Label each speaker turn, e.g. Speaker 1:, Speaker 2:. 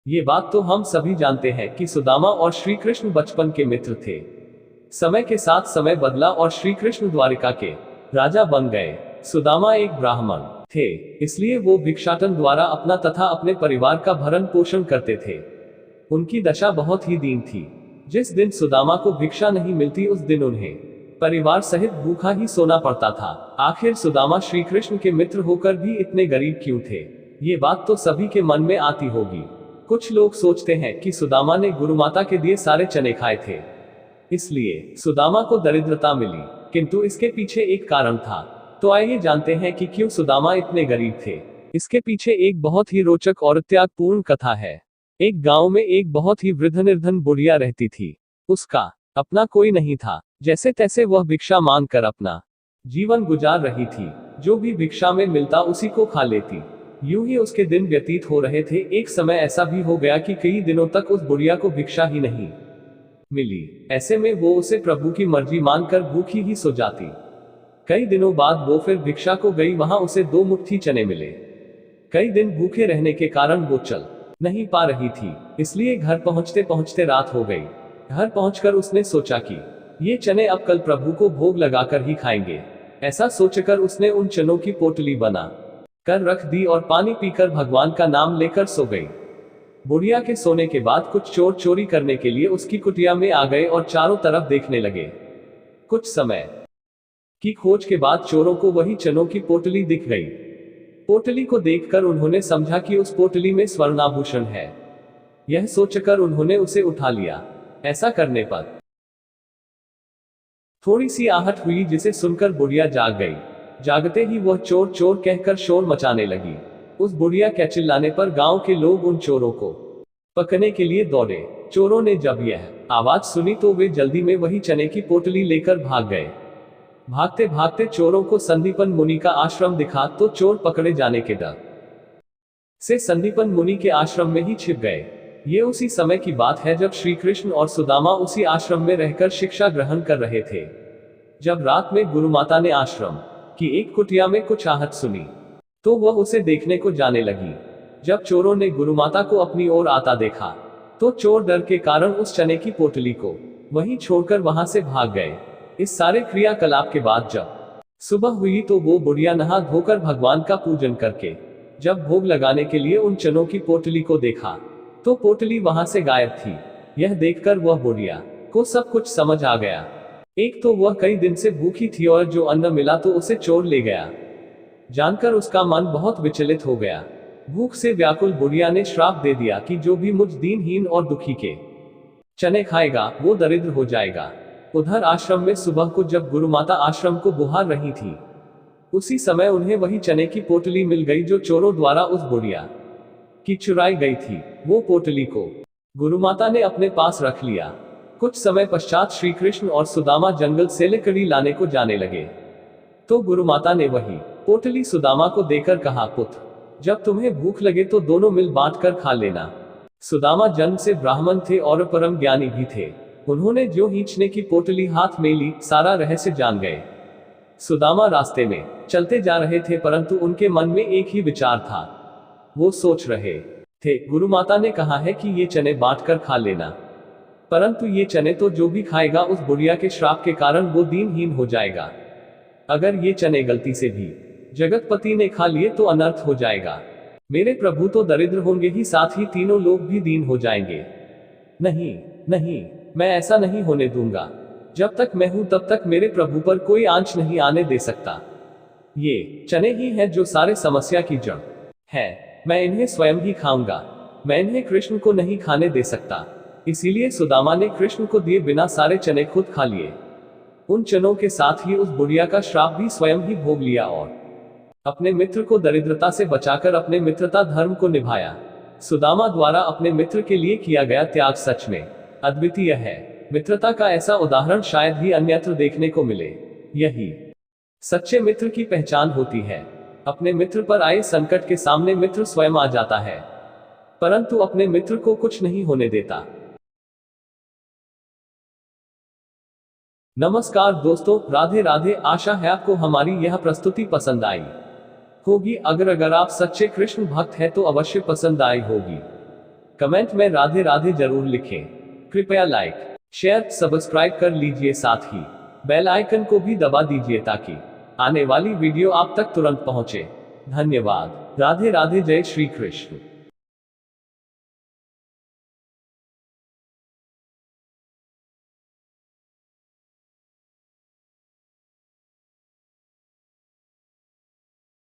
Speaker 1: ये बात तो हम सभी जानते हैं कि सुदामा और श्री कृष्ण बचपन के मित्र थे। समय के साथ समय बदला और श्री कृष्ण द्वारिका के राजा बन गए। सुदामा एक ब्राह्मण थे, इसलिए वो भिक्षाटन द्वारा अपना तथा अपने परिवार का भरण पोषण करते थे। उनकी दशा बहुत ही दीन थी। जिस दिन सुदामा को भिक्षा नहीं मिलती उस दिन उन्हें परिवार सहित भूखा ही सोना पड़ता था। आखिर सुदामा श्री कृष्ण के मित्र होकर भी इतने गरीब क्यों थे? ये बात तो सभी के मन में आती होगी। कुछ लोग सोचते हैं कि सुदामा ने गुरुमाता के दिए सारे चने खाए थे, इसलिए सुदामा को दरिद्रता मिली। किंतु इसके पीछे एक कारण था। तो आइए जानते हैं कि क्यों सुदामा इतने गरीब थे। इसके पीछे एक बहुत ही रोचक और त्यागपूर्ण कथा है। एक गांव में एक बहुत ही वृद्ध निर्धन बुढ़िया रहती थी। उसका अपना कोई नहीं था। जैसे तैसे वह भिक्षा मांग कर अपना जीवन गुजार रही थी। जो भी भिक्षा में मिलता उसी को खा लेती। यूं ही उसके दिन व्यतीत हो रहे थे। एक समय ऐसा भी हो गया कि कई दिनों तक उस बुढ़िया को भिक्षा ही नहीं मिली। ऐसे में वो उसे प्रभु की मर्जी मानकर भूखी ही सो जाती। कई दिनों बाद वो फिर भिक्षा को गई। वहां उसे 2 मुट्ठी चने मिले। कई दिन भूखे रहने के कारण वो चल नहीं पा रही थी, इसलिए घर पहुंचते पहुंचते रात हो गई। घर पहुंचकर उसने सोचा कि ये चने अब कल प्रभु को भोग लगाकर ही खाएंगे। ऐसा सोचकर उसने उन चनों की पोटली बना कर रख दी और पानी पीकर भगवान का नाम लेकर सो गई। बुढ़िया के सोने के बाद कुछ चोर चोरी करने के लिए उसकी कुटिया में आ गए और चारों तरफ देखने लगे। कुछ समय की खोज के बाद चोरों को वही चनों की पोटली दिख गई। पोटली को देखकर उन्होंने समझा कि उस पोटली में स्वर्णाभूषण है। यह सोचकर उन्होंने उसे उठा लिया। ऐसा करने पर थोड़ी सी आहट हुई, जिसे सुनकर बुढ़िया जाग गई। जागते ही वह चोर चोर कहकर शोर मचाने लगी। उस बुढ़िया के चिल्लाने पर गांव के लोग उन चोरों को पकड़ने के लिए दौड़े। चोरों ने जब यह आवाज सुनी तो वे जल्दी में वही चने की पोटली लेकर भाग गए। भागते भागते चोरों को संदीपन मुनि का आश्रम दिखा तो चोर पकड़े जाने के डर से संदीपन मुनि के आश्रम में ही छिप गए। ये उसी समय की बात है जब श्री कृष्ण और सुदामा उसी आश्रम में रहकर शिक्षा ग्रहण कर रहे थे। जब रात में गुरुमाता ने आश्रम की एक कुटिया में कुछ आहट सुनी तो वह उसे देखने को जाने लगी। जब चोरों ने गुरुमाता को अपनी ओर आता देखा तो चोर डर के कारण उस चने की पोटली को वहीं छोड़कर वहां से भाग गए। इस सारे क्रियाकलाप के बाद जब सुबह हुई तो वो बुढ़िया नहा धोकर भगवान का पूजन करके जब भोग लगाने के लिए उन चनों की पोटली को देखा तो पोटली वहां से गायब थी। यह देखकर वह बुढ़िया को सब कुछ समझ आ गया। एक तो वह कई दिन से भूखी थी और जो अन्न मिला तो उसे चोर ले गया। जानकर उसका मन बहुत विचलित हो गया। भूख से व्याकुल बुढ़िया ने श्राप दे दिया कि जो भी मुझ दीनहीन और दुखी के चने खाएगा वो दरिद्र हो जाएगा। उधर आश्रम में सुबह को जब गुरुमाता आश्रम को बुहार रही थी उसी समय उन्हें वही चने की पोटली मिल गई जो चोरों द्वारा उस बुढ़िया की चुराई गई थी। वो पोटली को गुरुमाता ने अपने पास रख लिया। कुछ समय पश्चात श्री कृष्ण और सुदामा जंगल से लकड़ी लाने को जाने लगे तो गुरुमाता ने वही पोटली सुदामा को देकर कहा, पुत्र, जब तुम्हें भूख लगे तो दोनों मिल बांट कर खा लेना। सुदामा जन्म से ब्राह्मण थे और परम ज्ञानी भी थे। उन्होंने जो हींचने की पोटली हाथ में ली सारा रहस्य जान गए। सुदामा रास्ते में चलते जा रहे थे परंतु उनके मन में एक ही विचार था। वो सोच रहे थे, गुरुमाता ने कहा है कि ये चने बांट कर खा लेना, परंतु ये चने तो जो भी खाएगा उस बुढ़िया के श्राप के कारण वो दीनहीन हो जाएगा। अगर ये चने गलती से भी जगतपति ने खा लिए तो अनर्थ हो जाएगा। मेरे प्रभु तो दरिद्र होंगे ही, साथ ही तीनों लोग भी दीन हो जाएंगे। नहीं नहीं, मैं ऐसा नहीं होने दूंगा। जब तक मैं हूं तब तक मेरे प्रभु पर कोई आंच नहीं आने दे सकता। ये चने ही हैं जो सारे समस्या की जड़ है। मैं इन्हें स्वयं ही खाऊंगा। मैं इन्हें कृष्ण को नहीं खाने दे सकता। इसीलिए सुदामा ने कृष्ण को दिए बिना सारे चने खुद खा लिए। उन चनों के साथ ही उस बुढ़िया का श्राप भी स्वयं ही भोग लिया और अपने मित्र को दरिद्रता से बचाकर अपने मित्रता धर्म को निभाया। सुदामा द्वारा अपने मित्र के लिए किया गया त्याग सच में अद्वितीय है। मित्रता का ऐसा उदाहरण शायद ही अन्यत्र देखने को मिले। यही सच्चे मित्र की पहचान होती है। अपने मित्र पर आए संकट के सामने मित्र स्वयं आ जाता है, परंतु अपने मित्र को कुछ नहीं होने देता। नमस्कार दोस्तों, राधे राधे। आशा है आपको हमारी यह प्रस्तुति पसंद आई होगी। अगर आप सच्चे कृष्ण भक्त हैं तो अवश्य पसंद आई होगी। कमेंट में राधे राधे जरूर लिखें। कृपया लाइक, शेयर, सब्सक्राइब कर लीजिए, साथ ही बेल आइकन को भी दबा दीजिए ताकि आने वाली वीडियो आप तक तुरंत पहुंचे। धन्यवाद। राधे राधे। जय श्री कृष्ण।